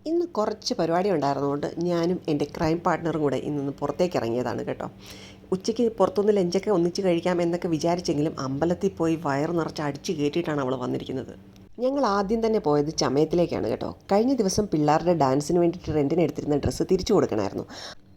ഇന്ന് കുറച്ച് പരിപാടി ഉണ്ടായിരുന്നതുകൊണ്ട് ഞാനും എൻ്റെ ക്രൈം പാർട്ട്ണറും കൂടെ ഇന്നൊന്ന് പുറത്തേക്ക് ഇറങ്ങിയതാണ് കേട്ടോ. ഉച്ചയ്ക്ക് പുറത്തുനിന്ന് ലഞ്ചൊക്കെ ഒന്നിച്ച് കഴിക്കാം എന്നൊക്കെ വിചാരിച്ചെങ്കിലും അമ്പലത്തിൽ പോയി വയറ് നിറച്ച് അടിച്ച് കയറ്റിയിട്ടാണ് അവൾ വന്നിരിക്കുന്നത്. ഞങ്ങൾ ആദ്യം തന്നെ പോയത് ചമയത്തിലേക്കാണ് കേട്ടോ. കഴിഞ്ഞ ദിവസം പിള്ളേരുടെ ഡാൻസിന് വേണ്ടിയിട്ട് റെൻറ്റിന് എടുത്തിരുന്ന ഡ്രസ്സ് തിരിച്ചു കൊടുക്കണമായിരുന്നു.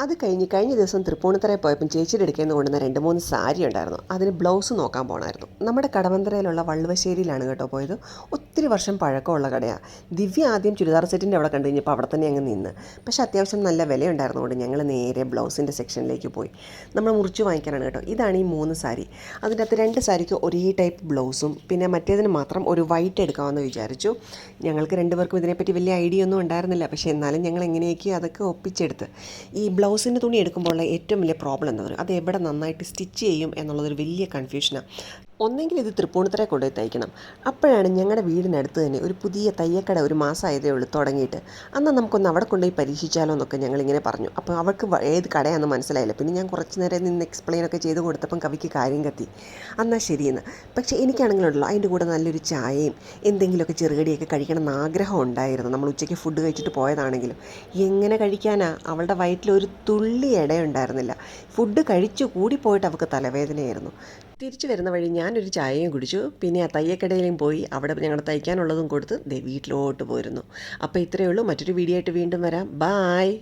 അത് കഴിഞ്ഞ ദിവസം തൃപ്പൂണിത്തറയിൽ പോയപ്പം ചേച്ചിയുടെ അടുക്കൽ നിന്ന് കൊണ്ടുവന്ന 2-3 സാരി ഉണ്ടായിരുന്നു. അതിന് ബ്ലൗസ് നോക്കാൻ പോകണമായിരുന്നു. നമ്മുടെ കടവന്തരയിലുള്ള വള്ളുവശ്ശേരിയിലാണ് കേട്ടോ പോയത്. ഒത്തിരി വർഷം പഴക്കമുള്ള കടയാണ്. ദിവ്യ ആദ്യം ചുരിദാർ സെറ്റിൻ്റെ അവിടെ കണ്ടു കഴിഞ്ഞപ്പോൾ അവിടെ തന്നെ അങ്ങ് നിന്ന്. പക്ഷേ അത്യാവശ്യം നല്ല വിലയുണ്ടായിരുന്നതുകൊണ്ട് ഞങ്ങൾ നേരെ ബ്ലൗസിൻ്റെ സെക്ഷനിലേക്ക് പോയി. നമ്മൾ മുറിച്ച് വാങ്ങിക്കാനാണ് കേട്ടോ. ഇതാണ് ഈ 3 സാരി. അതിൻ്റെ അകത്ത് 2 സാരിക്ക് ഒരേ ടൈപ്പ് ബ്ലൗസും പിന്നെ മറ്റേതിന് മാത്രം ഒരു വൈറ്റ് എടുക്കാമെന്ന് വിചാരിച്ചു. ഞങ്ങൾക്ക് 2 പേർക്കും ഇതിനെപ്പറ്റി വലിയ ഐഡിയ ഒന്നും ഉണ്ടായിരുന്നില്ല. പക്ഷേ എന്നാലും ഞങ്ങൾ എങ്ങനെയൊക്കെയോ അതൊക്കെ ഒപ്പിച്ചെടുത്ത്. ഈ ബ്ലൗസിൻ്റെ തുണി എടുക്കുമ്പോഴുള്ള ഏറ്റവും വലിയ പ്രോബ്ലം എന്താ പറയുക, അത് എവിടെ നന്നായിട്ട് സ്റ്റിച്ച് ചെയ്യും എന്നുള്ളതൊരു വലിയ കൺഫ്യൂഷനാണ്. ഒന്നെങ്കിൽ ഇത് തൃപ്പൂണിത്തറയിൽ കൊണ്ടുപോയി തയ്ക്കണം. അപ്പോഴാണ് ഞങ്ങളുടെ വീടിനടുത്ത് തന്നെ ഒരു പുതിയ തയ്യക്കട ഒരു മാസമായതേ ഉള്ളൂ തുടങ്ങിയിട്ട്. എന്നാൽ നമുക്കൊന്ന് അവിടെ കൊണ്ടുപോയി പരീക്ഷിച്ചാലോ എന്നൊക്കെ ഞങ്ങളിങ്ങനെ പറഞ്ഞു. അപ്പോൾ അവർക്ക് ഏത് കടയാണെന്ന് മനസ്സിലായില്ല. പിന്നെ ഞാൻ കുറച്ച് നേരം നിന്ന് എക്സ്പ്ലെയിനൊക്കെ ചെയ്ത് കൊടുത്തപ്പം കവിക്ക് കാര്യം കത്തി. എന്നാൽ ശരിയെന്ന്. പക്ഷേ എനിക്കാണെങ്കിലുണ്ടല്ലോ അതിൻ്റെ കൂടെ നല്ലൊരു ചായയും എന്തെങ്കിലുമൊക്കെ ചെറുകടിയൊക്കെ കഴിക്കണം എന്ന് ആഗ്രഹം ഉണ്ടായിരുന്നു. നമ്മൾ ഉച്ചയ്ക്ക് ഫുഡ് കഴിച്ചിട്ട് പോയതാണെങ്കിലും എങ്ങനെ കഴിക്കാനാ? അവളുടെ വയറ്റിൽ ഒരു തുള്ളി ഇടയുണ്ടായിരുന്നില്ല. ഫുഡ് കഴിച്ചു കൂടിപ്പോയിട്ട് അവൾക്ക് തലവേദനയായിരുന്നു. തിരിച്ചു വരുന്ന വഴി ഞാനൊരു ചായയും കുടിച്ചു. പിന്നെ ആ തയ്യക്കടയിലും പോയി അവിടെ ഞങ്ങൾ തയ്ക്കാനുള്ളതും കൊടുത്ത് വീട്ടിലോട്ട് പോയിരുന്നു. അപ്പോൾ ഇത്രയേ ഉള്ളൂ. മറ്റൊരു വീഡിയോ ആയിട്ട് വീണ്ടും വരാം. ബായ്.